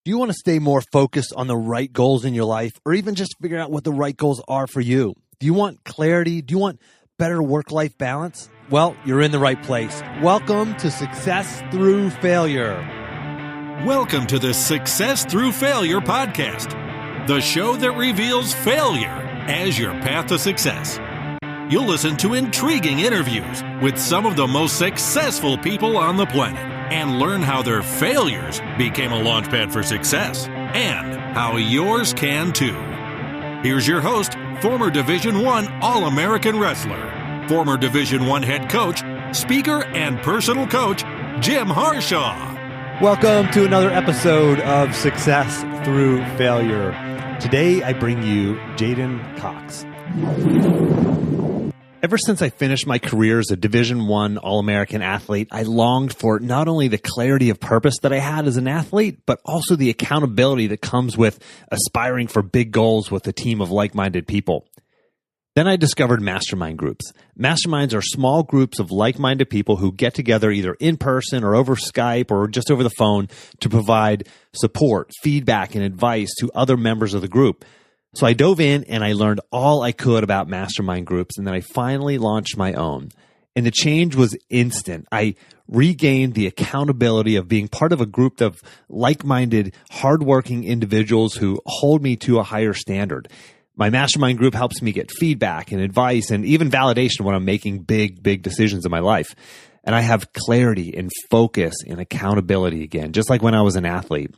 Do you want to stay more focused on the right goals in your life, or even just figure out what the right goals are for you? Do you want clarity? Do you want better work-life balance? Well, you're in the right place. Welcome to Success Through Failure. Welcome to the Success Through Failure podcast, the show that reveals failure as your path to success. You'll listen to intriguing interviews with some of the most successful people on the planet and learn how their failures became a launchpad for success and how yours can too. Here's your host, former Division I All-American wrestler, former Division I head coach, speaker, and personal coach, Jim Harshaw. Welcome to another episode of Success Through Failure. Today, I bring you Jaden Cox. Ever since I finished my career as a Division I All-American athlete, I longed for not only the clarity of purpose that I had as an athlete, but also the accountability that comes with aspiring for big goals with a team of like-minded people. Then I discovered mastermind groups. Masterminds are small groups of like-minded people who get together either in person or over Skype or just over the phone to provide support, feedback, and advice to other members of the group. So I dove in and I learned all I could about mastermind groups, and then I finally launched my own. And the change was instant. I regained the accountability of being part of a group of like-minded, hardworking individuals who hold me to a higher standard. My mastermind group helps me get feedback and advice and even validation when I'm making big decisions in my life. And I have clarity and focus and accountability again, just like when I was an athlete.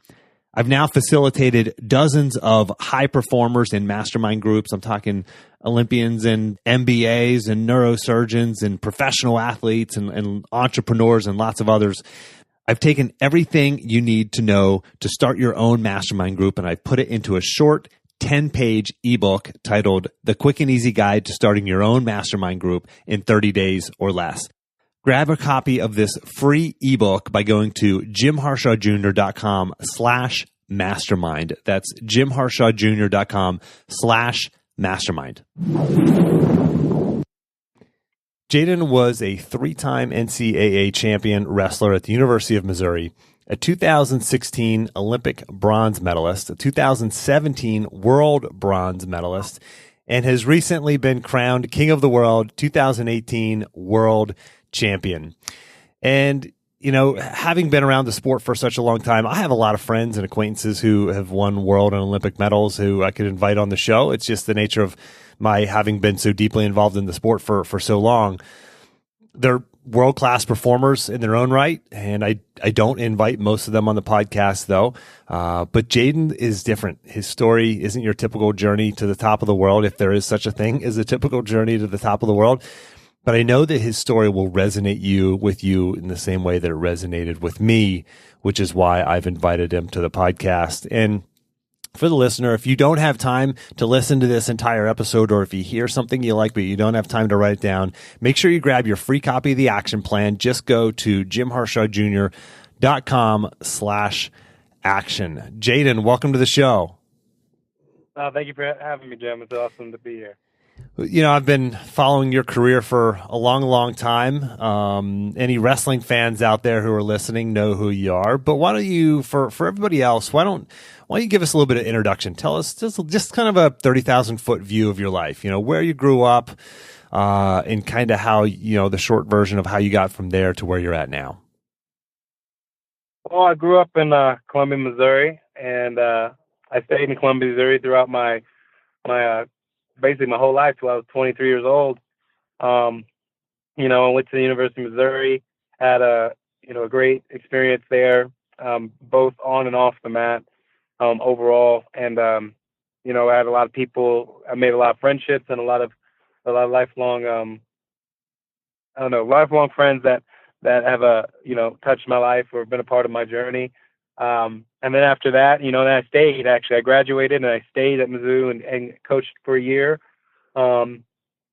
I've now facilitated dozens of high performers in mastermind groups. I'm talking Olympians and MBAs and neurosurgeons and professional athletes and entrepreneurs and lots of others. I've taken everything you need to know to start your own mastermind group, and I've put it into a short 10-page ebook titled The Quick and Easy Guide to Starting Your Own Mastermind Group in 30 Days or Less. Grab a copy of this free ebook by going to jimharshawjr.com/mastermind. That's jimharshawjr.com/mastermind. Jaden was a three-time NCAA champion wrestler at the University of Missouri, a 2016 Olympic Bronze Medalist, a 2017 World Bronze Medalist, and has recently been crowned King of the World 2018 World Champion. And, you know, having been around the sport for such a long time, I have a lot of friends and acquaintances who have won world and Olympic medals who I could invite on the show. It's just the nature of my having been so deeply involved in the sport for so long. They're world-class performers in their own right, and I don't invite most of them on the podcast, though. But Jaden is different. His story isn't your typical journey to the top of the world, if there is such a thing as a typical journey to the top of the world. But I know that his story will resonate with you in the same way that it resonated with me, which is why I've invited him to the podcast. And for the listener, if you don't have time to listen to this entire episode, or if you hear something you like but you don't have time to write it down, make sure you grab your free copy of the action plan. Just go to jimharshawjr.com/action. Jaden, welcome to the show. Thank you for having me, Jim. It's awesome to be here. You know, I've been following your career for a long time. Any wrestling fans out there who are listening know who you are. But why don't you, for everybody else, why don't you give us a little bit of introduction? Tell us just kind of a 30,000-foot view of your life. You know, where you grew up, and kind of how, you know, the short version of how you got from there to where you're at now. Well, I grew up in Columbia, Missouri, and I stayed in Columbia, Missouri throughout my basically my whole life till I was 23 years old. You know, I went to the University of Missouri, had a great experience there, both on and off the mat, overall. And, you know, I had a lot of people, I made a lot of friendships and a lot of lifelong, lifelong friends that have, touched my life or been a part of my journey. And then after that, you know, then I stayed. Actually, I graduated and I stayed at Mizzou and coached for a year. And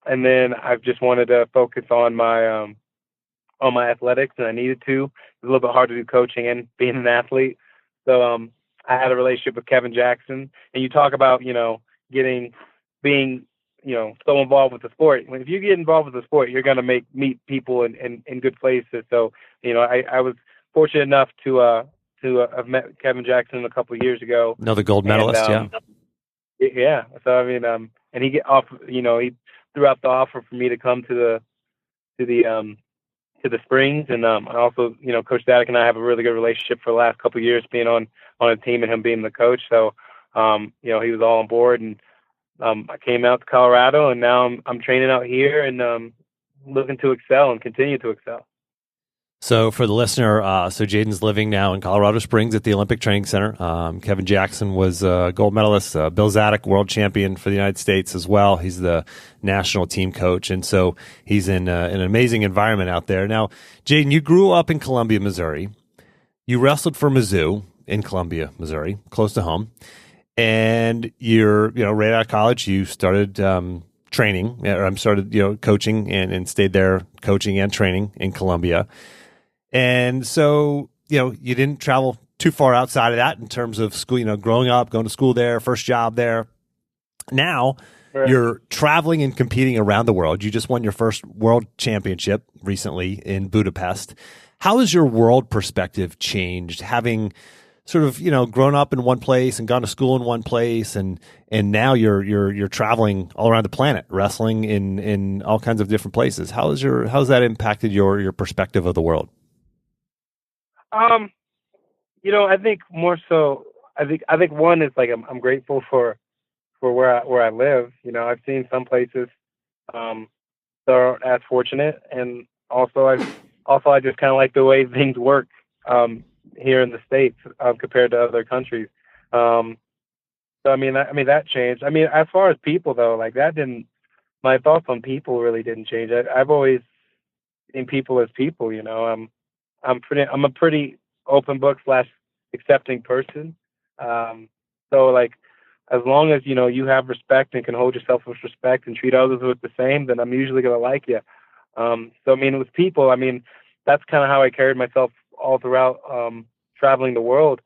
then I've just wanted to focus on my athletics, and I needed to. It's a little bit hard to do coaching and being an athlete. So I had a relationship with Kevin Jackson, and you talk about, you know, being so involved with the sport. If you get involved with the sport, you're going to meet people in good places. So, you know, I was fortunate enough to to I've met Kevin Jackson a couple of years ago. Another gold medalist, yeah. Yeah. So I mean, and he he threw out the offer for me to come to the Springs, and also, Coach Dadak and I have a really good relationship for the last couple of years, being on a team and him being the coach. So, he was all on board, and I came out to Colorado, and now I'm training out here and looking to excel and continue to excel. So for the listener, so Jaden's living now in Colorado Springs at the Olympic Training Center. Kevin Jackson was a gold medalist. Bill Zadok, world champion for the United States as well. He's the national team coach. And so he's in an amazing environment out there. Now, Jaden, you grew up in Columbia, Missouri. You wrestled for Mizzou in Columbia, Missouri, close to home. And you're, right out of college, you started training, or started, coaching and stayed there coaching and training in Columbia. And so, you didn't travel too far outside of that in terms of school, growing up, going to school there, first job there. Now you're traveling and competing around the world. You just won your first world championship recently in Budapest. How has your world perspective changed, having sort of, grown up in one place and gone to school in one place, and now you're traveling all around the planet, wrestling in all kinds of different places? How's that impacted your perspective of the world? I think more so, I think one is like, I'm grateful for where I live. I've seen some places, that aren't as fortunate. And also I just kind of like the way things work, here in the States, compared to other countries. So, that changed. As far as people though, like my thoughts on people really didn't change. I've always seen people as people, I'm a pretty open book / accepting person. So like, as long as, you have respect and can hold yourself with respect and treat others with the same, then I'm usually going to like you. So, with people, that's kind of how I carried myself all throughout, traveling the world.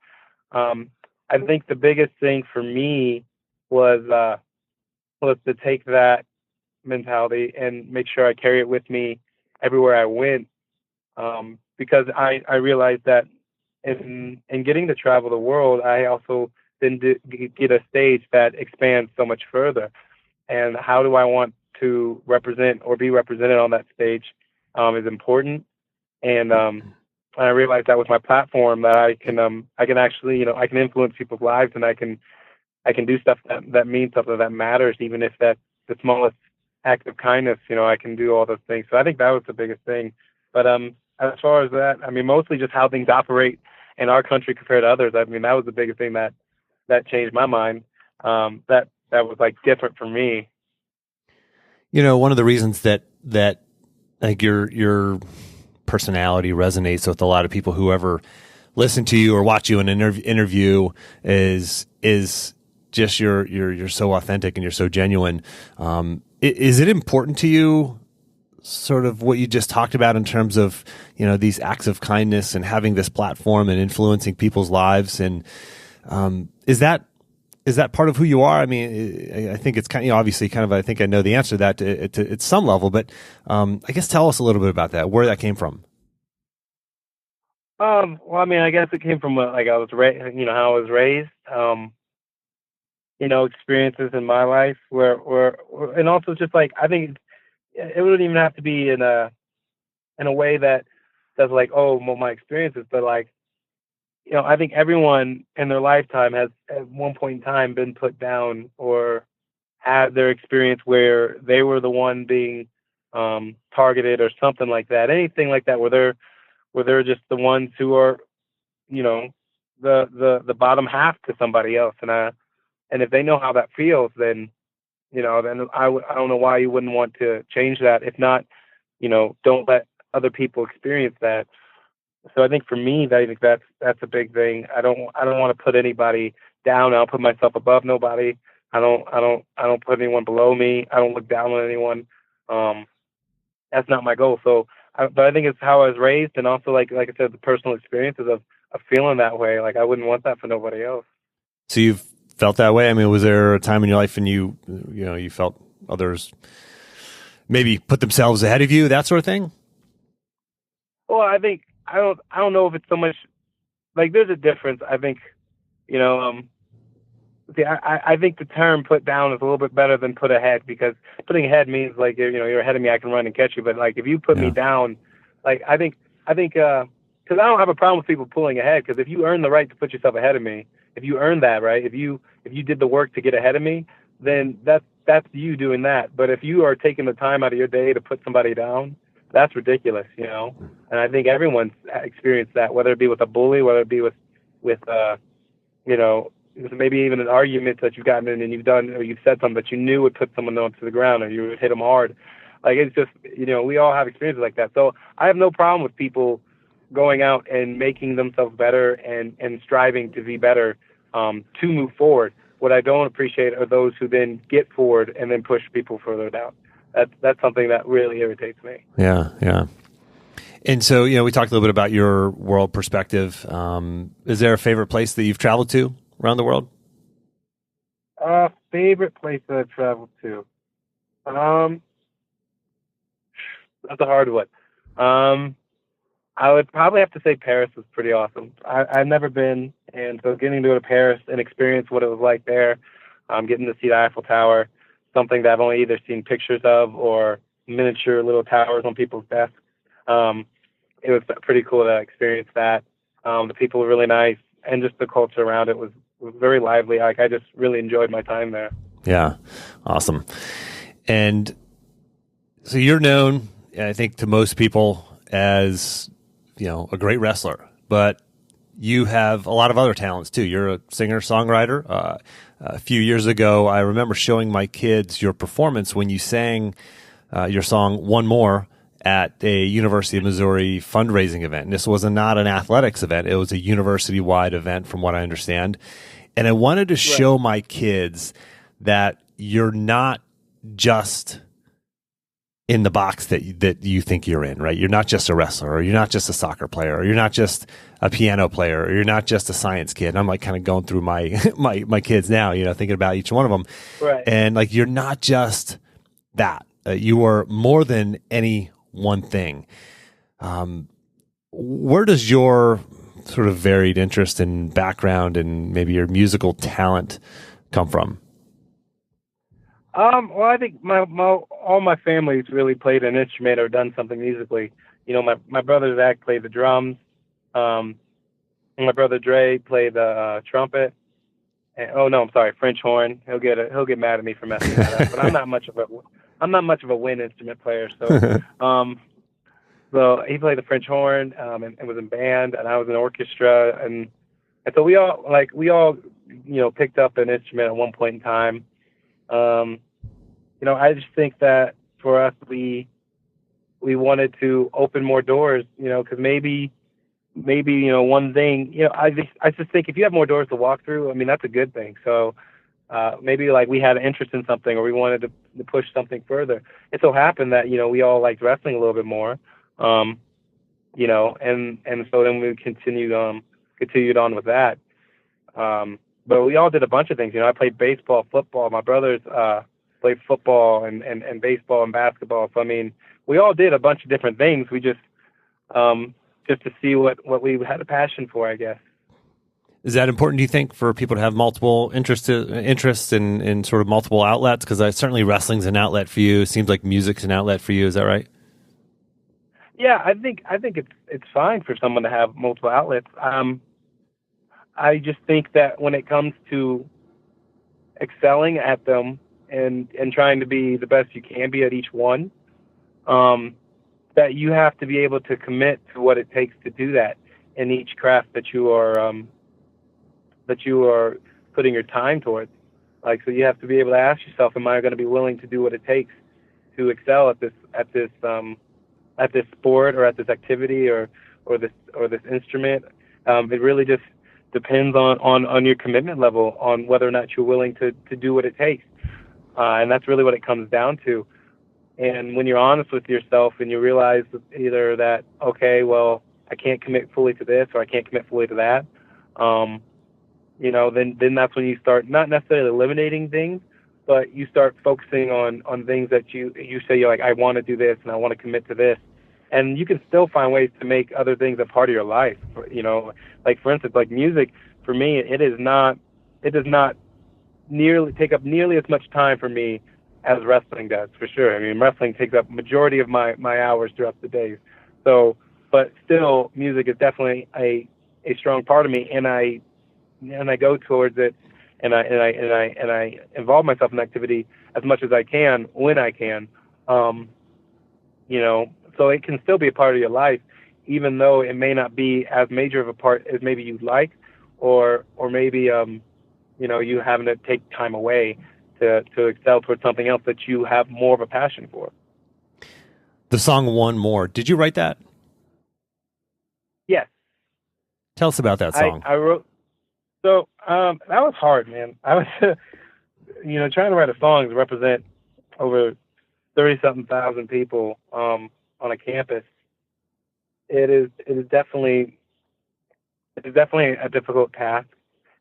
I think the biggest thing for me was to take that mentality and make sure I carry it with me everywhere I went. Because I realized that in getting to travel the world, I also then get a stage that expands so much further. And how do I want to represent or be represented on that stage is important. And I realized that with my platform that I can actually, I can influence people's lives, and I can do stuff that means something, that matters, even if that's the smallest act of kindness. I can do all those things. So I think that was the biggest thing. But as far as that, mostly just how things operate in our country compared to others. That was the biggest thing that changed my mind. That was like different for me. One of the reasons that like your personality resonates with a lot of people who ever listen to you or watch you in an interview is just you're so authentic and you're so genuine. Is it important to you, sort of what you just talked about in terms of, these acts of kindness and having this platform and influencing people's lives? And is that part of who you are? I think it's kind of, obviously kind of, I think I know the answer to that at some level, but I guess tell us a little bit about that, where that came from. Well, I guess it came from like I was how I was raised, experiences in my life where and also just like, I think it wouldn't even have to be in a way that's like, oh, well, my experiences, but like, I think everyone in their lifetime has at one point in time been put down or had their experience where they were the one being targeted or something like that. Anything like that, where they're just the ones who are, the bottom half to somebody else. And if they know how that feels, then then I don't know why you wouldn't want to change that. If not, don't let other people experience that. So I think for me, I think that's a big thing. I don't want to put anybody down. I don't put myself above nobody. I don't put anyone below me. I don't look down on anyone. That's not my goal. So, but I think it's how I was raised, and also like I said, the personal experiences of feeling that way. Like I wouldn't want that for nobody else. So you've felt that way? Was there a time in your life when you felt others maybe put themselves ahead of you, that sort of thing? Well, I think I don't know if it's so much like there's a difference. I think, you know, see, I think the term put down is a little bit better than put ahead, because putting ahead means like, you're ahead of me, I can run and catch you. But like if you put me down, like I think, because I don't have a problem with people pulling ahead, because if you earn the right to put yourself ahead of me, if you earn that, right, if you did the work to get ahead of me, then that's you doing that. But if you are taking the time out of your day to put somebody down, that's ridiculous, you know. And I think everyone's experienced that, whether it be with a bully, whether it be with you know, maybe even an argument that you've gotten in and you've done, or you've said something that you knew would put someone onto the ground, or you would hit them hard. Like, it's just, you know, we all have experiences like that. So I have no problem with people going out and making themselves better and striving to be better, to move forward. What I don't appreciate are those who then get forward and then push people further down. That's something that really irritates me. Yeah, yeah. And so, you know, we talked a little bit about your world perspective. Is there a favorite place that you've traveled to around the world? Favorite place that I've traveled to? That's a hard one. I would probably have to say Paris was pretty awesome. I've never been, and so getting to go to Paris and experience what it was like there, getting to see the Eiffel Tower, something that I've only either seen pictures of or miniature little towers on people's desks. It was pretty cool to experience that. The people were really nice, and just the culture around it was very lively. Like, I just really enjoyed my time there. Yeah, awesome. And so you're known, I think, to most people as, you know, a great wrestler, but you have a lot of other talents too. You're a singer, songwriter. A few years ago, I remember showing my kids your performance when you sang your song "One More" at a University of Missouri fundraising event. And this was not an athletics event; it was a university-wide event, from what I understand. And I wanted to show my kids that you're not just in the box that you think you're in, right? You're not just a wrestler, or you're not just a soccer player, or you're not just a piano player, or you're not just a science kid. And I'm like kind of going through my my kids now, you know, thinking about each one of them. Right. And like, you're not just that. You are more than any one thing. Where does your sort of varied interest and background and maybe your musical talent come from? Well, I think all my family's really played an instrument or done something musically. You know, my brother Zach played the drums. And my brother Dre played the trumpet. And, French horn. He'll get mad at me for messing that up. But I'm not much of a wind instrument player. So, so he played the French horn, and was in band, and I was in orchestra, and so we all you know, picked up an instrument at one point in time. You know, I just think that for us, we wanted to open more doors, you know, because maybe, you know, one thing, you know, I just think if you have more doors to walk through, I mean, that's a good thing. So, maybe like we had an interest in something, or we wanted to push something further. It so happened that, you know, we all liked wrestling a little bit more, you know, and so then we continued on with that. But we all did a bunch of things. You know, I played baseball, football. My brothers played football and baseball and basketball. So, I mean, we all did a bunch of different things. We just to see what we had a passion for, I guess. Is that important, do you think, for people to have multiple interests in sort of multiple outlets? Because certainly wrestling's an outlet for you. It seems like music's an outlet for you. Is that right? Yeah, I think it's fine for someone to have multiple outlets. I just think that when it comes to excelling at them and trying to be the best you can be at each one, that you have to be able to commit to what it takes to do that in each craft that you are putting your time towards. Like, so you have to be able to ask yourself, am I going to be willing to do what it takes to excel at this sport, or at this activity, or this instrument? It really just depends on your commitment level, on whether or not you're willing to do what it takes. And that's really what it comes down to. And when you're honest with yourself and you realize either that, okay, well, I can't commit fully to this, or I can't commit fully to that, you know, then that's when you start not necessarily eliminating things, but you start focusing on things that you say, you're like, I want to do this and I want to commit to this. and you can still find ways to make other things a part of your life. Like for instance, like music for me, it does not nearly take up nearly as much time for me as wrestling does, for sure. I mean, wrestling takes up majority of my hours throughout the day. So, but still, music is definitely a strong part of me, and I go towards it, and I involve myself in activity as much as I can when I can. So it can still be a part of your life, even though it may not be as major of a part as maybe you'd like, or maybe you having to take time away to excel towards something else that you have more of a passion for. The song "One More," did you write that? Yes. Tell us about that song. I wrote. So that was hard, man. I was, trying to write a song to represent over 30-something thousand people on a campus. It is definitely a difficult task.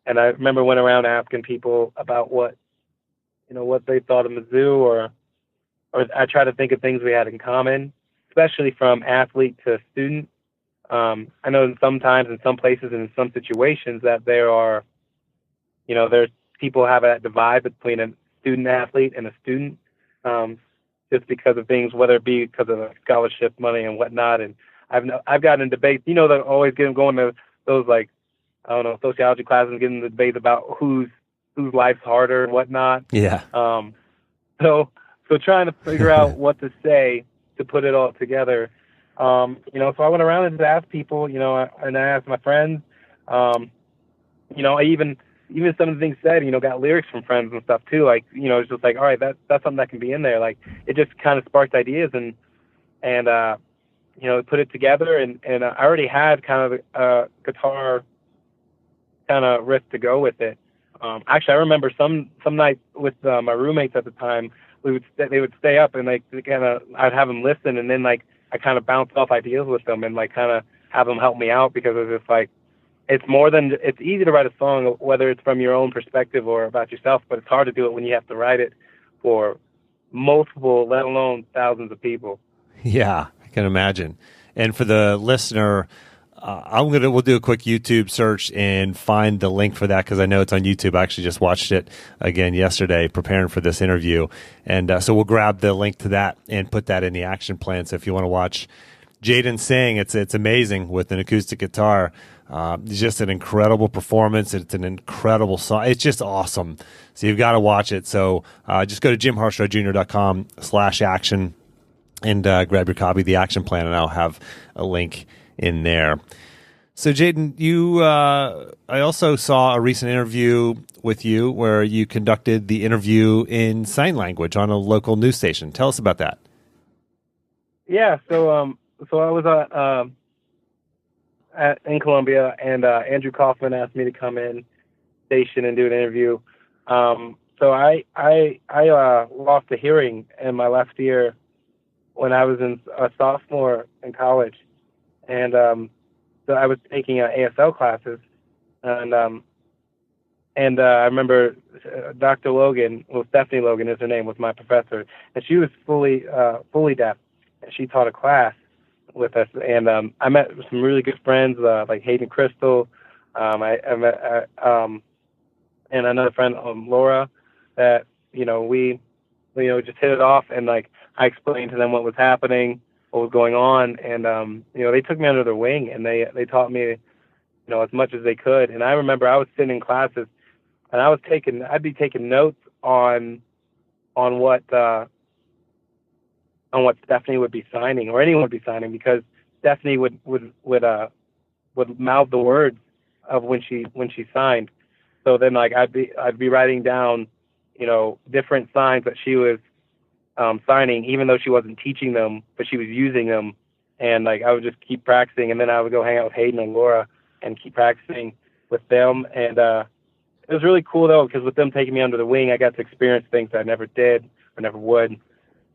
And I remember went around asking people about what they thought of Mizzou, or I try to think of things we had in common, especially from athlete to student. I know sometimes in some places and in some situations that there are, there's people have a divide between a student athlete and a student, just because of things, whether it be because of scholarship money and whatnot. And I've gotten in debates, that always going to those, like, I don't know, sociology classes and getting into debates about whose life's harder and whatnot. Yeah. So trying to figure out what to say to put it all together. So I went around and just asked people, and I asked my friends, I even some of the things said, got lyrics from friends and stuff too. Like, it's just like, all right, that's something that can be in there. Like, it just kind of sparked ideas and put it together. And I already had kind of a guitar kind of riff to go with it. Actually, I remember some nights with my roommates at the time, they would stay up and I'd have them listen, and then like I kind of bounce off ideas with them and like kind of have them help me out, because it's just like, it's easy to write a song, whether it's from your own perspective or about yourself, but it's hard to do it when you have to write it for multiple, let alone thousands of people. Yeah, I can imagine. And for the listener, we'll do a quick YouTube search and find the link for that, because I know it's on YouTube. I actually just watched it again yesterday preparing for this interview. And so we'll grab the link to that and put that in the action plan. So if you want to watch Jaden sing, it's amazing with an acoustic guitar. It's just an incredible performance. It's an incredible song. It's just awesome. So you've got to watch it. So just go to jimharshawjr.com/action and grab your copy of the action plan, and I'll have a link in there. So Jaden, I also saw a recent interview with you where you conducted the interview in sign language on a local news station. Tell us about that. Yeah, so I was in Columbia, and Andrew Kaufman asked me to come in station and do an interview. So I lost a hearing in my left ear when I was a sophomore in college. And so I was taking ASL classes, and I remember Dr. Logan, Stephanie Logan is her name, was my professor, and she was fully deaf, and she taught a class with us. And I met some really good friends, like Hayden Crystal. I met and another friend, Laura, that we just hit it off, and like I explained to them what was happening, what was going on, and they took me under their wing, and they taught me as much as they could. And I remember I was sitting in classes, and I'd be taking notes on what Stephanie would be signing, or anyone would be signing, because Stephanie would mouth the words of when she signed. So then like I'd be writing down different signs that she was signing, even though she wasn't teaching them, but she was using them. And like I would just keep practicing, and then I would go hang out with Hayden and Laura and keep practicing with them. And it was really cool though, because with them taking me under the wing, I got to experience things that I never did or never would.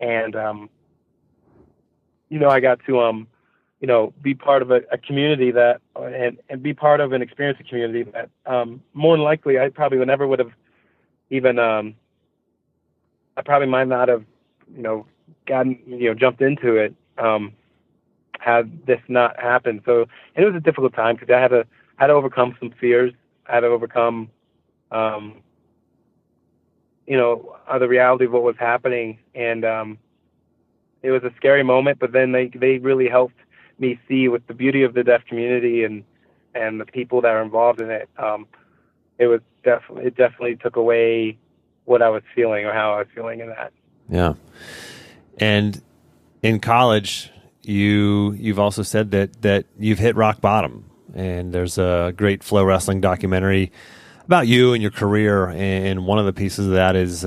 And I got to be part of a community that and be part of an experience, a community that more than likely I probably never would have even I probably might not have gotten jumped into it had this not happened. So, and it was a difficult time because I had to overcome some fears. I had to overcome, the reality of what was happening. And it was a scary moment, but then they really helped me see with the beauty of the deaf community and the people that are involved in it. It definitely took away what I was feeling or how I was feeling in that. Yeah. And in college, you've also said that you've hit rock bottom, and there's a great Flow Wrestling documentary about you and your career, and one of the pieces of that is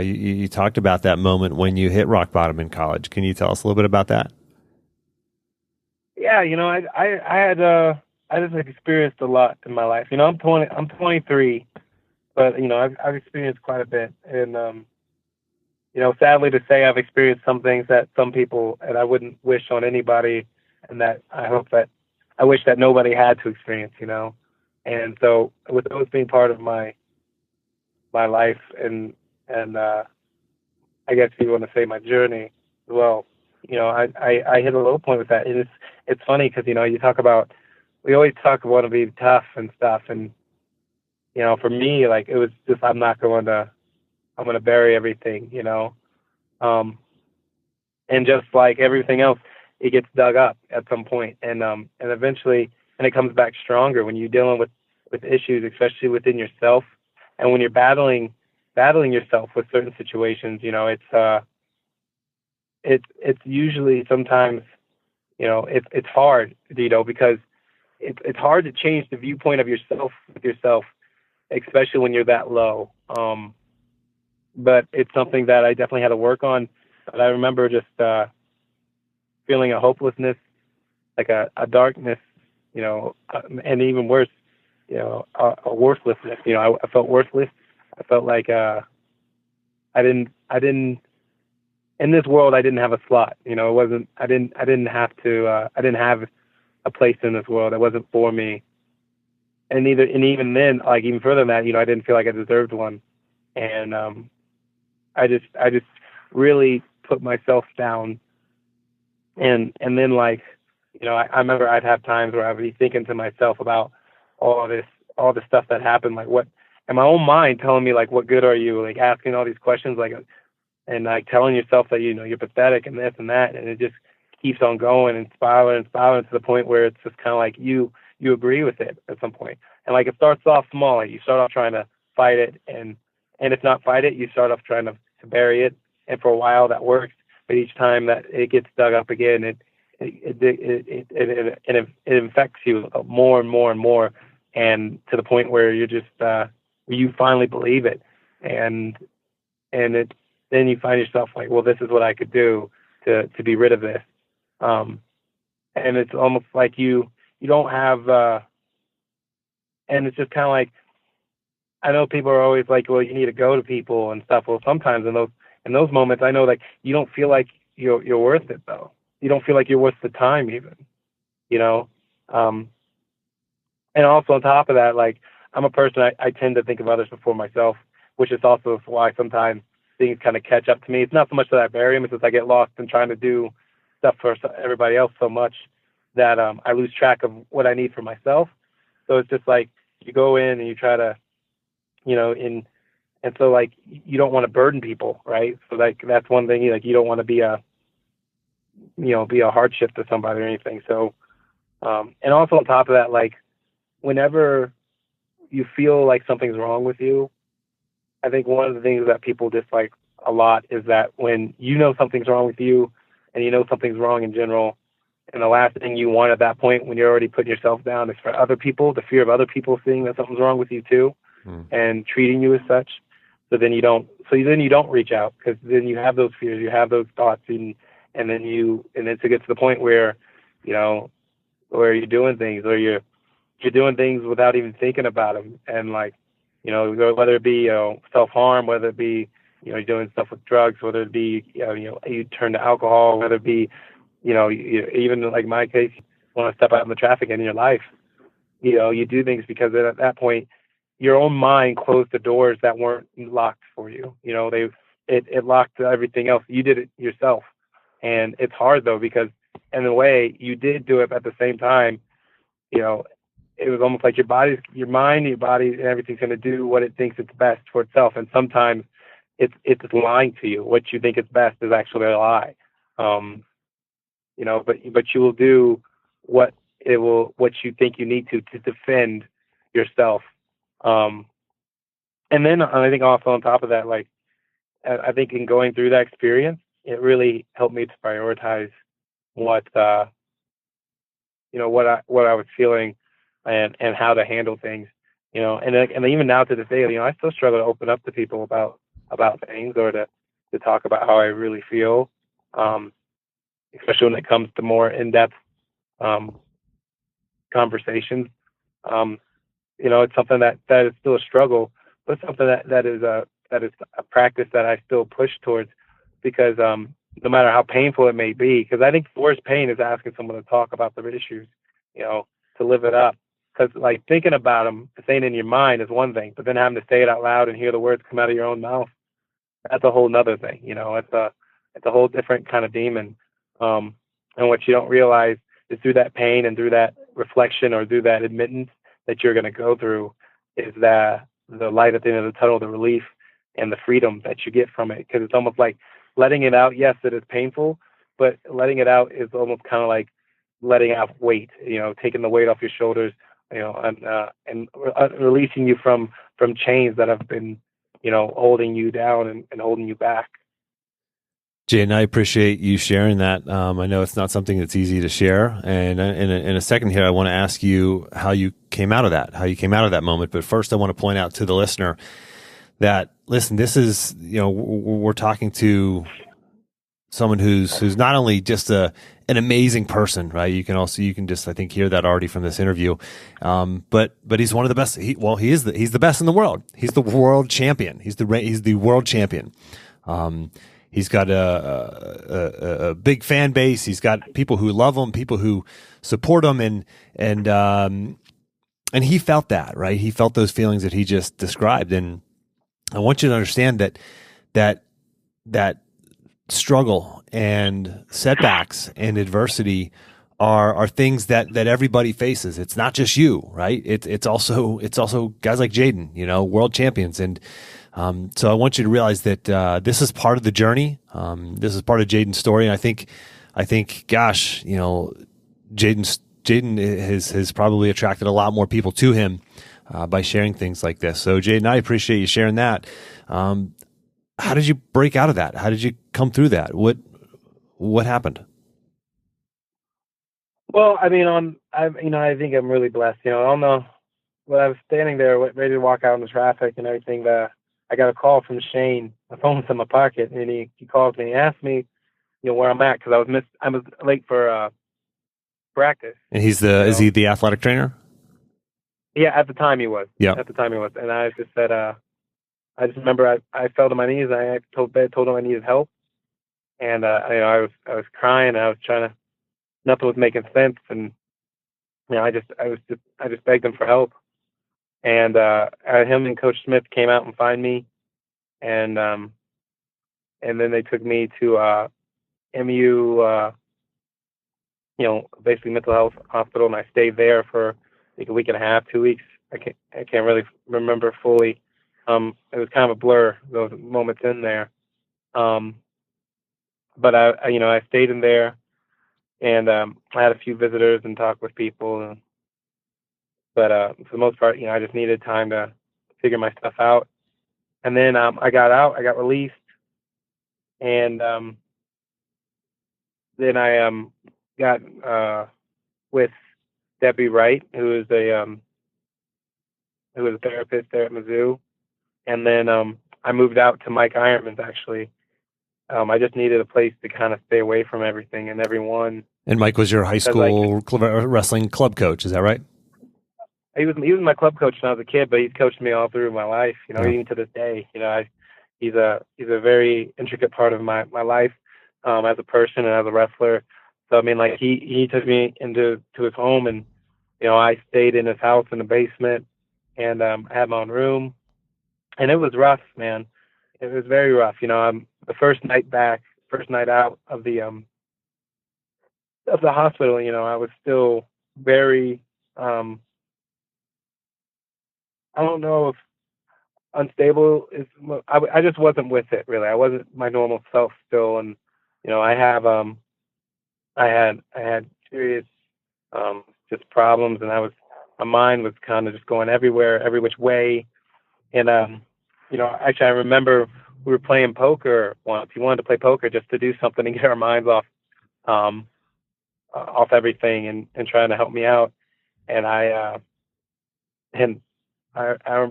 you talked about that moment when you hit rock bottom in college. Can you tell us a little bit about that? Yeah, I just experienced a lot in my life. I'm 23, but I've experienced quite a bit, and sadly to say, I've experienced some things that some people, and I wouldn't wish on anybody, and that I wish that nobody had to experience. And so with those being part of my life and I guess you want to say my journey as well, I hit a low point with that. And it's funny because, we always want to be tough and stuff. And, for me, like, it was just, I'm going to bury everything, and just like everything else, it gets dug up at some point. And eventually, and it comes back stronger when you're dealing with issues, especially within yourself. And when you're battling yourself with certain situations, it's usually sometimes, it's hard, because it's hard to change the viewpoint of yourself with yourself, especially when you're that low. But it's something that I definitely had to work on. But I remember just feeling a hopelessness, like a darkness, and even worse, a worthlessness. I felt worthless. I felt like I didn't in this world. I didn't have a slot. It wasn't. I didn't have to. I didn't have a place in this world. It wasn't for me. And even then, like even further than that, I didn't feel like I deserved one. And I just really put myself down. And then like, I remember I'd have times where I would be thinking to myself about all the stuff that happened, like what, and my own mind telling me like, what good are you? Like asking all these questions, like, and like telling yourself that, you're pathetic and this and that. And it just keeps on going and spiraling to the point where it's just kind of like you agree with it at some point. And like, it starts off small. Like you start off trying to fight it. And if not fight it, you start off trying to bury it. And for a while that works. But each time that it gets dug up again, it infects you more and more and more, and to the point where you're just you finally believe it, and then you find yourself like, well, this is what I could do to be rid of this, and it's almost like you don't have, and it's just kind of like, I know people are always like, well, you need to go to people and stuff. Well, sometimes in those moments, I know like you don't feel like you're worth it though. You don't feel like you're worth the time even, and also on top of that, like I'm a person, I tend to think of others before myself, which is also why sometimes things kind of catch up to me. It's not so much that I bury them, it's just I get lost in trying to do stuff for everybody else so much that I lose track of what I need for myself. So it's just like you go in and you try to, and so like you don't want to burden people, right? So like that's one thing, like you don't want to be a hardship to somebody or anything. So, and also on top of that, like whenever you feel like something's wrong with you, I think one of the things that people dislike a lot is that when something's wrong with you and something's wrong in general, and the last thing you want at that point when you're already putting yourself down is for other people, the fear of other people seeing that something's wrong with you too, and treating you as such. So then you don't reach out, because then you have those fears, you have those thoughts, and then to get to the point where, where you're doing things, or you're doing things without even thinking about them. And like, whether it be, self-harm, whether it be, you're doing stuff with drugs, whether it be, you turn to alcohol, whether it be, even like my case, you want to step out in the traffic in your life, you do things because at that point, your own mind closed the doors that weren't locked for you. It locked everything else. You did it yourself. And it's hard though, because in a way, you did do it, but at the same time, you know, it was almost like your mind, your body, and everything's going to do what it thinks it's best for itself. And sometimes it's lying to you. What you think is best is actually a lie. You know, but you will do what you think you need to defend yourself. And then I think also on top of that, like, I think in going through that experience, it really helped me to prioritize what what I was feeling and how to handle things, you know, and even now to this day, you know, I still struggle to open up to people about things, or to talk about how I really feel, especially when it comes to more in-depth conversations. You know, it's something that is still a struggle, but something that is a practice that I still push towards, because no matter how painful it may be, because I think the worst pain is asking someone to talk about their issues, you know, to live it up. Because like thinking about them, saying in your mind is one thing, but then having to say it out loud and hear the words come out of your own mouth, that's a whole nother thing. You know, it's a whole different kind of demon. And what you don't realize is through that pain and through that reflection or through that admittance that you're going to go through is the light at the end of the tunnel, the relief and the freedom that you get from it. Because it's almost like letting it out. Yes, it is painful, but letting it out is almost kind of like letting out weight, you know, taking the weight off your shoulders, you know, and releasing you from chains that have been, you know, holding you down and holding you back. Jaden, I appreciate you sharing that. I know it's not something that's easy to share. And in a second here, I want to ask you how you came out of that moment. But first, I want to point out to the listener that, listen, this is, you know, we're talking to someone who's not only just an amazing person, right? You can just, I think, hear that already from this interview. But he's one of the best. He's the best in the world. He's the world champion. He's the world champion. He's got a big fan base. He's got people who love him, people who support him, and he felt that, right? He felt those feelings that he just described. And I want you to understand that struggle and setbacks and adversity are things that everybody faces. It's not just you, right? It's also guys like Jaden, you know, world champions. And so I want you to realize that this is part of the journey. This is part of Jaden's story. And I think, gosh, you know, Jaden has probably attracted a lot more people to him by sharing things like this. So Jaden, I appreciate you sharing that. How did you break out of that? How did you come through that? What happened? Well, I mean, I think I'm really blessed. You know, I don't know, when I was standing there ready to walk out in the traffic and everything, I got a call from Shane. My phone was in my pocket, and he called me. He asked me, you know, where I'm at, because I was late for practice. And is he the athletic trainer? Yeah, at the time he was. Yeah, at the time he was. And I just said, I just remember I fell to my knees. And I told him I needed help, and I was crying. And I was trying to. Nothing was making sense, and you know, I just begged him for help. And him and Coach Smith came out and found me, and then they took me to MU, you know, basically mental health hospital, and I stayed there for like a week and a half, 2 weeks. I can't really remember fully. It was kind of a blur, those moments in there. But I stayed in there, and I had a few visitors and talked with people. But for the most part, you know, I just needed time to figure my stuff out. And then I got out, I got released, and then I got with Debbie Wright, who is a therapist there at Mizzou. And then I moved out to Mike Ironman's, actually. I just needed a place to kind of stay away from everything and everyone. And Mike was your high school wrestling club coach, is that right? He was my club coach when I was a kid, but he's coached me all through my life, you know, even to this day. You know, he's a very intricate part of my life as a person and as a wrestler. So I mean, like he took me to his home, and you know, I stayed in his house in the basement, and I had my own room, and it was rough, man. It was very rough. You know, the first night out of the of the hospital, you know, I was still very, I don't know if unstable is, I just wasn't with it really. I wasn't my normal self still. And, you know, I had serious, just problems, and my mind was kind of just going everywhere, every which way. And, you know, actually I remember we were playing poker once. He wanted to play poker just to do something and get our minds off everything and trying to help me out. And I don't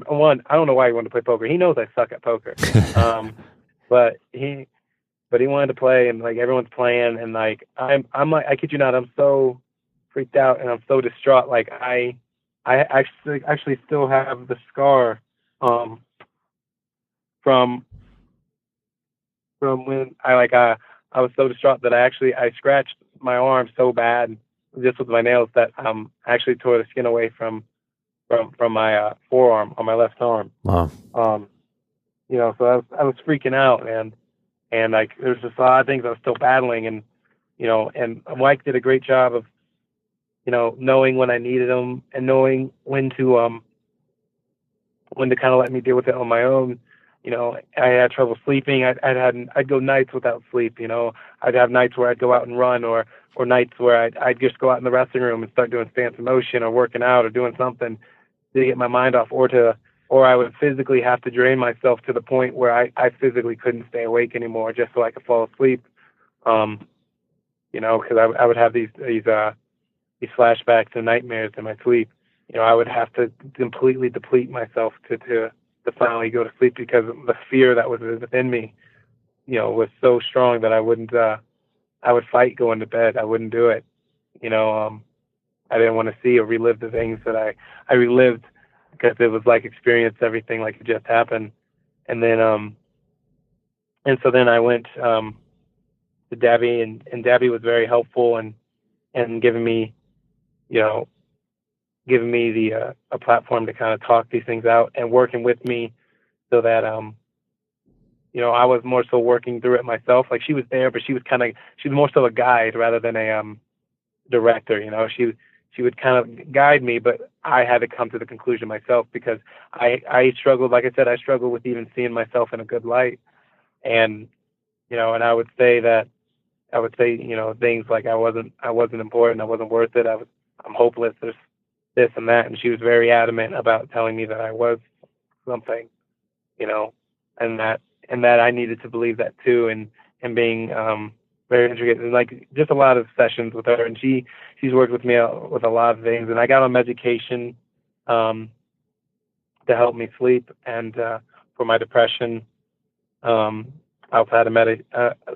know why he wanted to play poker. He knows I suck at poker. But he wanted to play, and like everyone's playing, and like I'm like, I kid you not, I'm so freaked out and I'm so distraught. Like I actually still have the scar from when I was so distraught that I scratched my arm so bad just with my nails that I actually tore the skin away from my forearm on my left arm. Wow. You know, so I was freaking out, and like there's just a lot of things I was still battling, and you know, and Mike did a great job of, you know, knowing when I needed him and knowing when to kind of let me deal with it on my own. You know, I had trouble sleeping. I'd go nights without sleep. You know, I'd have nights where I'd go out and run, or nights where I'd just go out in the restroom room and start doing stance of motion or working out or doing something to get my mind off, or I would physically have to drain myself to the point where I physically couldn't stay awake anymore just so I could fall asleep. You know, because I would have these flashbacks and nightmares in my sleep. You know, I would have to completely deplete myself to finally go to sleep, because the fear that was within me, you know, was so strong that I would fight going to bed. I wouldn't do it. You know, I didn't want to see or relive the things that I relived, because it was like experience everything like it just happened. And then, and so then I went, to Debbie, and Debbie was very helpful and giving me a platform to kind of talk these things out and working with me, so that, you know, I was more so working through it myself. Like she was there, but she was more so a guide rather than a director. You know, she would kind of guide me, but I had to come to the conclusion myself, because I struggled. Like I said, I struggled with even seeing myself in a good light. And, you know, and I would say, you know, things like I wasn't important. I wasn't worth it. I'm hopeless. There's this and that. And she was very adamant about telling me that I was something, you know, and that I needed to believe that too. And being, very intricate, and like just a lot of sessions with her, and she's worked with me with a lot of things. And I got on medication to help me sleep, and for my depression, I also had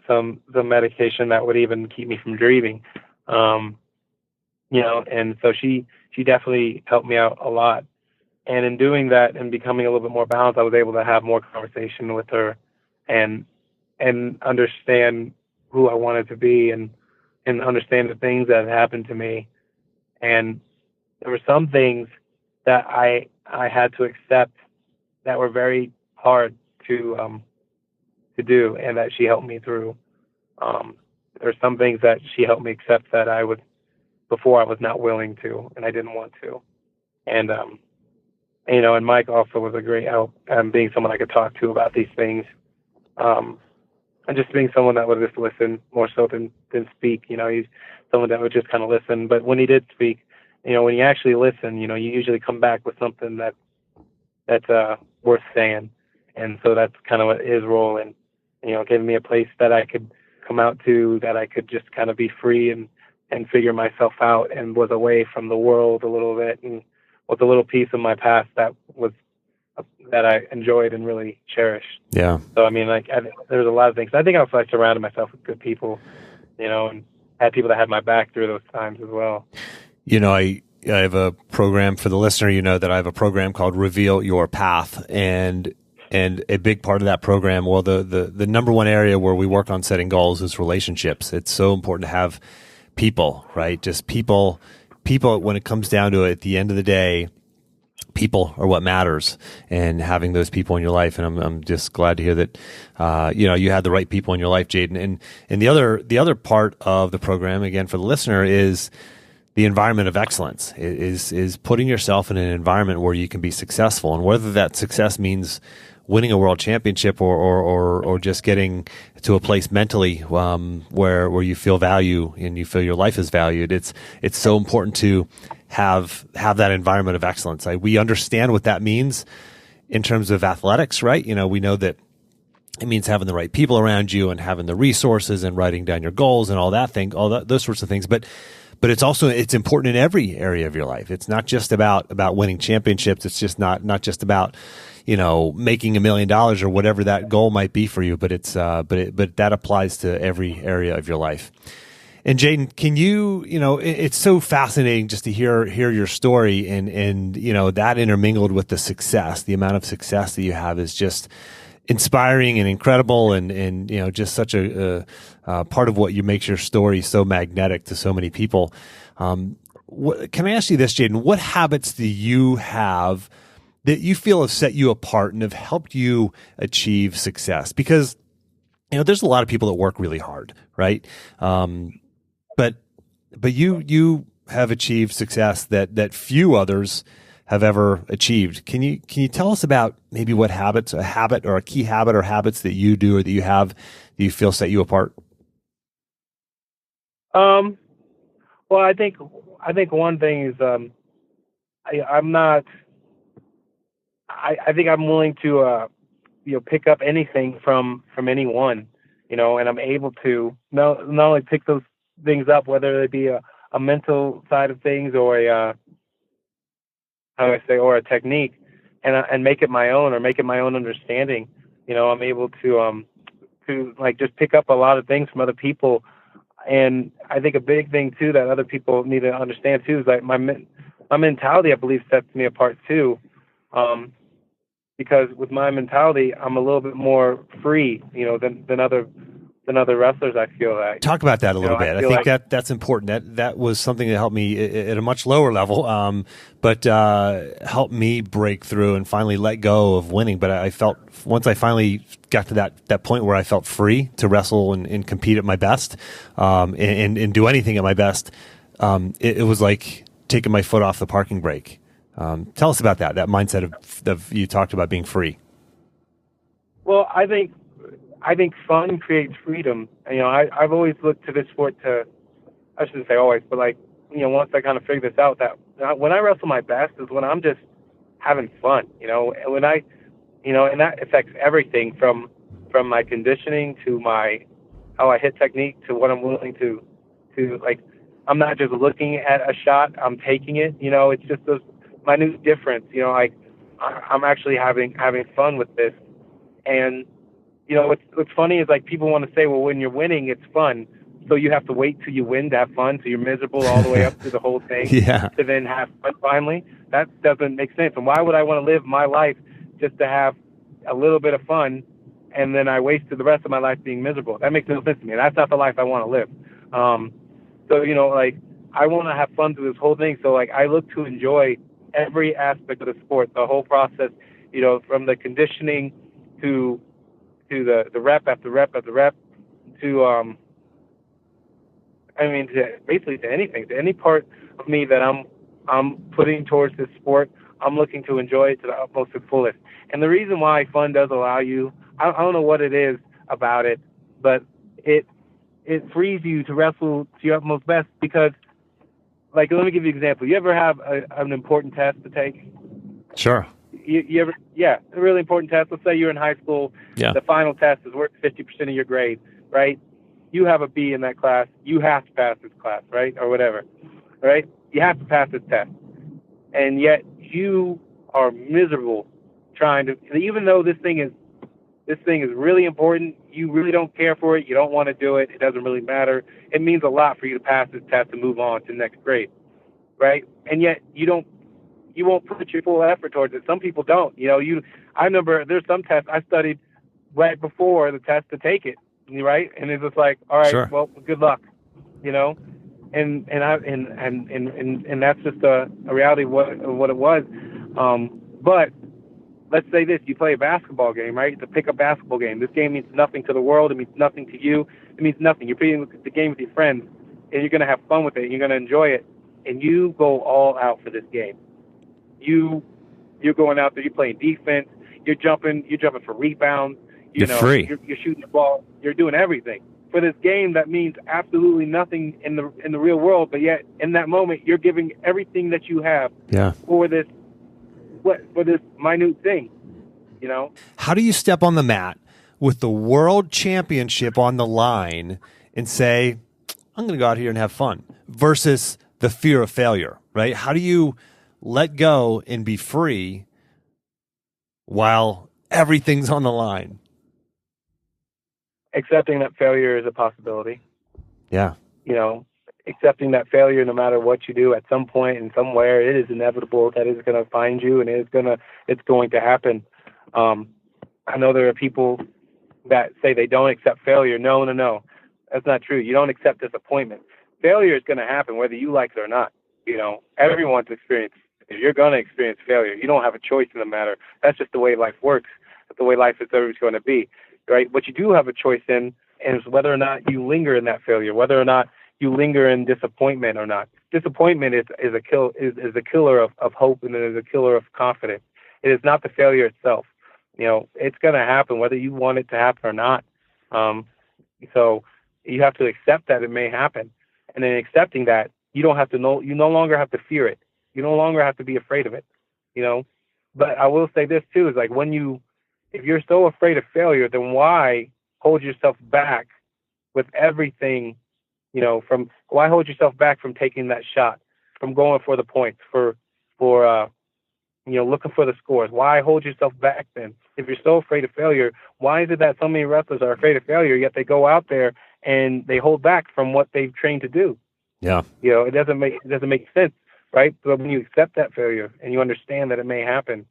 some medication that would even keep me from dreaming, you know. And so she definitely helped me out a lot. And in doing that and becoming a little bit more balanced, I was able to have more conversation with her and understand who I wanted to be, and understand the things that had happened to me. And there were some things that I had to accept that were very hard to do, and that she helped me through. There were some things that she helped me accept that before I was not willing to, and I didn't want to. And, you know, and Mike also was a great help, being someone I could talk to about these things. And just being someone that would just listen more so than speak. You know, he's someone that would just kind of listen. But when he did speak, you know, when you actually listen, you know, you usually come back with something that's worth saying. And so that's kind of what his role in, you know, giving me a place that I could come out to, that I could just kind of be free and figure myself out, and was away from the world a little bit, and was a little piece of my past that I enjoyed and really cherished. Yeah. So, I mean, like, there's a lot of things. I think I surrounded myself with good people, you know, and had people that had my back through those times as well. You know, I have a program for the listener, you know, that I have a program called Reveal Your Path. And a big part of that program, well, the number one area where we work on setting goals is relationships. It's so important to have people, right? Just people, when it comes down to it, at the end of the day, people are what matters, and having those people in your life. And I'm just glad to hear that, you had the right people in your life, Jaden. And the other part of the program, again, for the listener, is the environment of excellence, is putting yourself in an environment where you can be successful. And whether that success means winning a world championship or just getting to a place mentally, where you feel value and you feel your life is valued. It's so important to have that environment of excellence. We understand what that means in terms of athletics, right? We know that it means having the right people around you and having the resources and writing down your goals and those sorts of things. But it's important in every area of your life. It's not just about winning championships. It's just not just about, making $1 million or whatever that goal might be for you, but but that applies to every area of your life. And Jaden, can you, it's so fascinating just to hear your story and that intermingled with the success, the amount of success that you have is just inspiring and incredible, and just such a part of what makes your story so magnetic to so many people. Can I ask you this, Jaden? What habits do you have that you feel have set you apart and have helped you achieve success? Because there's a lot of people that work really hard, right? But you have achieved success that few others have ever achieved. Can you tell us about maybe what habits, a habit or a key habit or habits that you do or that you have that you feel set you apart? Well, I think one thing is I think I'm willing to pick up anything from anyone, and I'm able to not only pick those things up, whether it be a mental side of things or or a technique, and make it my own or make it my own understanding. I'm able to just pick up a lot of things from other people. And I think a big thing too that other people need to understand too is like my mentality, I believe, sets me apart too. Because with my mentality, I'm a little bit more free, than other wrestlers, I feel like. Talk about that a little bit. I think that's important. That was something that helped me at a much lower level, but helped me break through and finally let go of winning. But I felt once I finally got to that point where I felt free to wrestle and compete at my best, and do anything at my best, it was like taking my foot off the parking brake. Tell us about that mindset of you talked about being free. Well, I think fun creates freedom. I've always looked to this sport I shouldn't say always, but once I kind of figured this out, that when I wrestle my best is when I'm just having fun, and when and that affects everything from my conditioning to how I hit technique to what I'm willing to I'm not just looking at a shot, I'm taking it, it's just those minute difference, I'm actually having fun with this. And what's funny is people want to say, well, when you're winning, it's fun. So you have to wait till you win to have fun. So you're miserable all the way up to the whole thing to then have fun finally. That doesn't make sense. And why would I want to live my life just to have a little bit of fun and then I wasted the rest of my life being miserable? That makes no sense to me. That's not the life I want to live. So, I want to have fun through this whole thing. So I look to enjoy every aspect of the sport, the whole process, from the conditioning to the rep after rep after rep to basically to anything, to any part of me that I'm putting towards this sport. I'm looking to enjoy it to the utmost and fullest. And the reason why fun does allow you, I don't know what it is about it, but it frees you to wrestle to your utmost best because, let me give you an example. You ever have an important test to take? Sure. You ever? Yeah, a really important test. Let's say you're in high school. Yeah. The final test is worth 50% of your grade, right? You have a B in that class. You have to pass this class, right? Or whatever, right? You have to pass this test. And yet you are miserable trying to, even though this thing is really important, you really don't care for it. You don't want to do it. It doesn't really matter. It means a lot for you to pass this test and move on to the next grade, right? And yet you won't put your full effort towards it. Some people don't. I remember there's some tests I studied right before the test to take it, right? And it's just like, all right, sure. Well, good luck, and that's just a reality of what it was. But let's say this, you play a basketball game, right? It's a pickup basketball game. This game means nothing to the world. It means nothing to you. It means nothing. You're playing the game with your friends, and you're going to have fun with it. You're going to enjoy it, and you go all out for this game. You're going out there. You're playing defense. You're jumping for rebounds. You're free. You're shooting the ball. You're doing everything for this game that means absolutely nothing in the real world. But yet, in that moment, you're giving everything that you have for this minute thing. How do you step on the mat with the world championship on the line and say, I'm going to go out here and have fun, versus the fear of failure, right? How do you let go and be free while everything's on the line? Accepting that failure is a possibility. Yeah. Accepting that failure, no matter what you do, at some point and somewhere, it is inevitable that it's going to find you, and it's going to happen. I know there are people that say they don't accept failure. No. That's not true. You don't accept disappointment. Failure is going to happen whether you like it or not. Everyone's experienced. You're going to experience failure. You don't have a choice in the matter. That's just the way life works. That's the way life is always going to be, right? What you do have a choice in is whether or not you linger in that failure, whether or not you linger in disappointment or not. Disappointment is a killer of hope, and it is a killer of confidence. It is not the failure itself. It's going to happen whether you want it to happen or not. So you have to accept that it may happen, and in accepting that, you no longer have to fear it. You no longer have to be afraid of it. But I will say this too, is like if you're so afraid of failure, then why hold yourself back with everything? Why hold yourself back from taking that shot, from going for the points, for looking for the scores? Why hold yourself back then? If you're so afraid of failure, why is it that so many wrestlers are afraid of failure, yet they go out there and they hold back from what they've trained to do? Yeah. It doesn't make sense, right? But when you accept that failure and you understand that it may happen,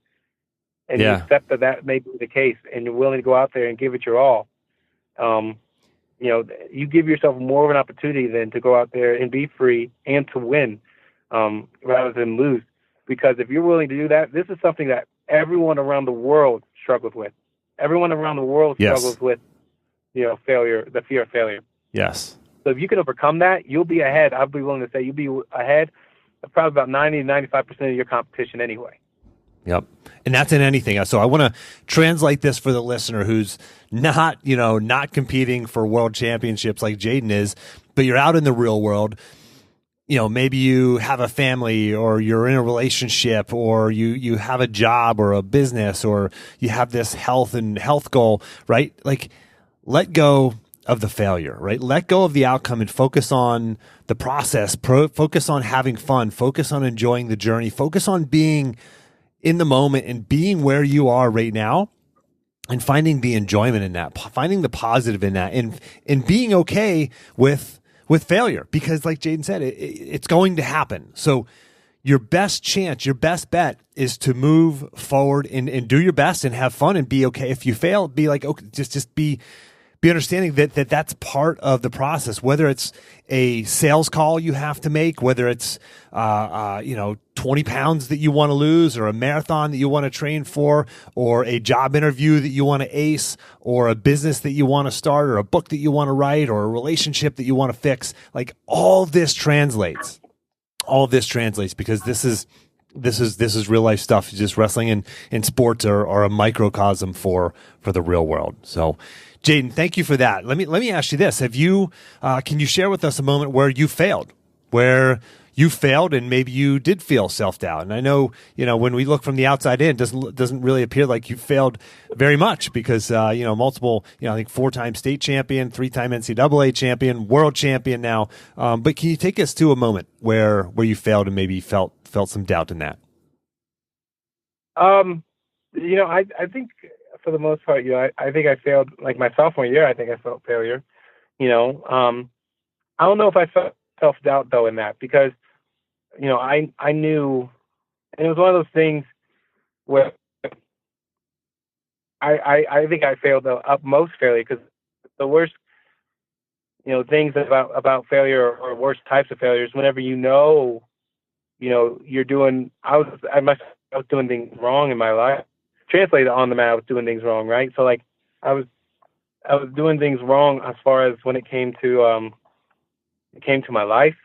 and you accept that may be the case, and you're willing to go out there and give it your all, you give yourself more of an opportunity then to go out there and be free and to win, rather than lose. Because if you're willing to do that, this is something that everyone around the world struggles with. Everyone around the world struggles with, failure, the fear of failure. Yes. So if you can overcome that, you'll be ahead. I'd be willing to say you'll be ahead of probably about 90 to 95% of your competition anyway. Yep. And that's in anything. So I want to translate this for the listener who's not competing for world championships like Jaden is, but you're out in the real world. Maybe you have a family, or you're in a relationship, or you have a job or a business, or you have this health goal, right? Like, let go of the failure, right? Let go of the outcome and focus on the process, focus on having fun, focus on enjoying the journey, focus on being in the moment and being where you are right now, and finding the enjoyment in that, finding the positive in that, and being okay with failure, because like Jaden said, it's going to happen. So your best chance, your best bet is to move forward and do your best and have fun and be okay. If you fail, be like, okay, just be understanding that that's part of the process, whether it's a sales call you have to make, whether it's 20 pounds that you want to lose, or a marathon that you want to train for, or a job interview that you want to ace, or a business that you want to start, or a book that you want to write, or a relationship that you want to fix. Like, all of this translates because this is real life stuff. Just wrestling and sports are a microcosm for the real world. So Jaden, thank you for that. Let me ask you this. Have you, can you share with us a moment where you failed and maybe you did feel self-doubt? And I know, when we look from the outside in, it doesn't really appear like you failed very much, because, multiple, I think 4-time state champion, 3-time NCAA champion, world champion now. But can you take us to a moment where you failed and maybe felt some doubt in that? I think, for the most part, I think I failed. Like my sophomore year, I think I felt failure. I don't know if I felt self-doubt though in that, because, I knew, and it was one of those things where I think I failed the utmost failure, because the worst, things about failure, or worst types of failures, whenever you're doing. I was at my I was doing things wrong in my life. Translated on the mat, I was doing things wrong, right? So like I was doing things wrong as far as when it came to my life.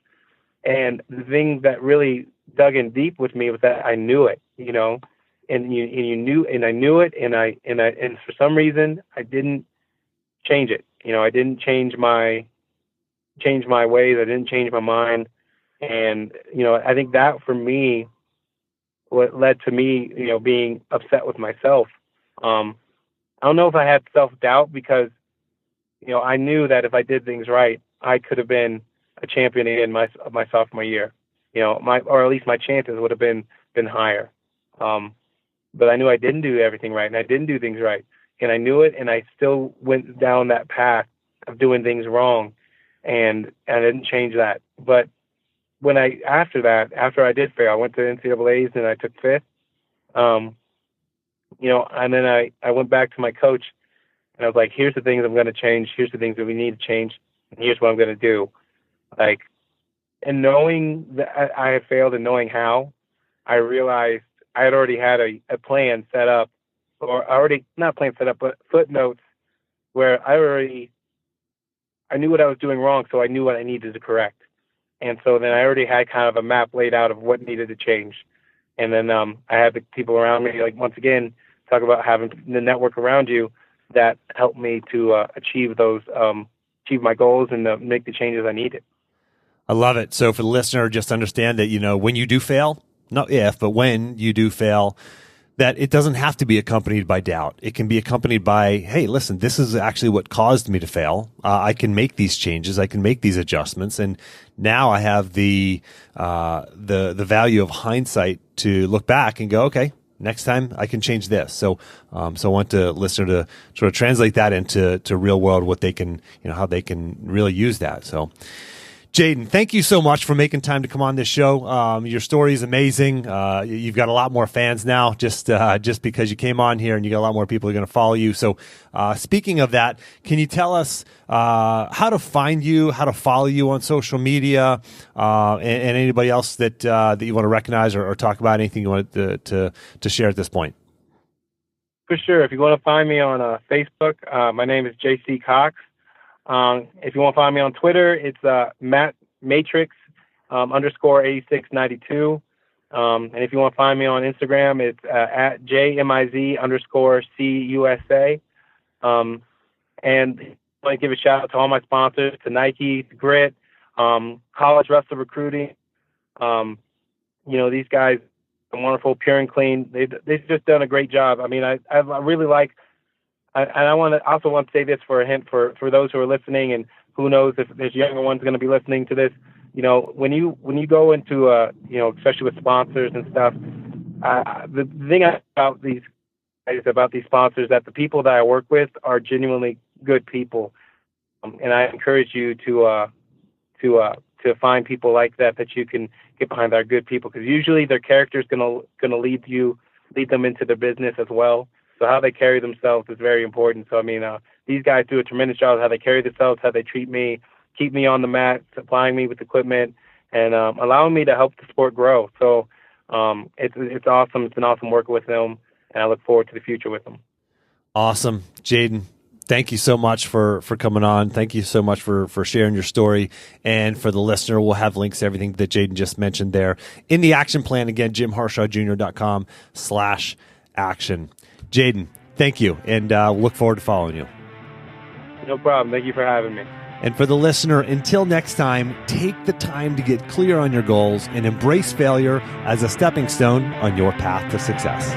And the thing that really dug in deep with me was that I knew it, you know, and you knew, and I knew it, and for some reason I didn't change it. You know, I didn't change my ways. I didn't change my mind. And, you know, I think that for me, what led to me, you know, being upset with myself. I don't know if I had self-doubt because, you know, I knew that if I did things right, I could have been a champion in my sophomore year, you know, or at least my chances would have been higher. But I knew I didn't do everything right, and I didn't do things right, and I knew it, and I still went down that path of doing things wrong, and I didn't change that. But when after I did fail, I went to NCAA's and I took 5th. You know, and then I went back to my coach, and I was like, here's the things I'm going to change. Here's the things that we need to change. And here's what I'm going to do. Like, and knowing that I had failed and knowing how, I realized I had already had a plan set up, or already not plan set up, but footnotes where I knew what I was doing wrong, so I knew what I needed to correct. And so then I already had kind of a map laid out of what needed to change. And then I had the people around me, like, once again, talk about having the network around you that helped me to achieve my goals and make the changes I needed. I love it. So for the listener, just understand that, you know, when you do fail, not if, but when you do fail, that it doesn't have to be accompanied by doubt. It can be accompanied by, hey, listen, this is actually what caused me to fail. I can make these changes. I can make these adjustments. And now I have the value of hindsight to look back and go, okay, next time I can change this. So I want the listener to sort of translate that into real world, what they can, you know, how they can really use that. So Jaden, thank you so much for making time to come on this show. Your story is amazing. You've got a lot more fans now just because you came on here, and you got a lot more people who are going to follow you. So speaking of that, can you tell us how to find you, how to follow you on social media, and anybody else that you want to recognize or talk about, anything you want to share at this point? For sure. If you want to find me on Facebook, my name is JC Cox. If you want to find me on Twitter, it's Matrix _8692. And if you want to find me on Instagram, it's at JMIZ_CUSA. And I want to give a shout out to all my sponsors, to Nike, to Grit, College Wrestler Recruiting. You know, these guys are wonderful, Pure and Clean. They've just done a great job. I mean, I really like. And I also want to say this for a hint for those who are listening, and who knows if there's younger ones going to be listening to this. You know, when you go into you know, especially with sponsors and stuff, the thing about these sponsors, that the people that I work with are genuinely good people, and I encourage you to find people like that you can get behind, that are good people, because usually their character is going to lead them into their business as well. So how they carry themselves is very important. So, I mean, these guys do a tremendous job of how they carry themselves, how they treat me, keep me on the mat, supplying me with equipment, and allowing me to help the sport grow. So it's awesome. It's been awesome working with them, and I look forward to the future with them. Awesome. Jaden, thank you so much for coming on. Thank you so much for sharing your story. And for the listener, we'll have links to everything that Jaden just mentioned there in the action plan. Again, JimHarshawJr.com/action. Jaden, thank you, and we'll look forward to following you. No problem. Thank you for having me. And for the listener, until next time, take the time to get clear on your goals and embrace failure as a stepping stone on your path to success.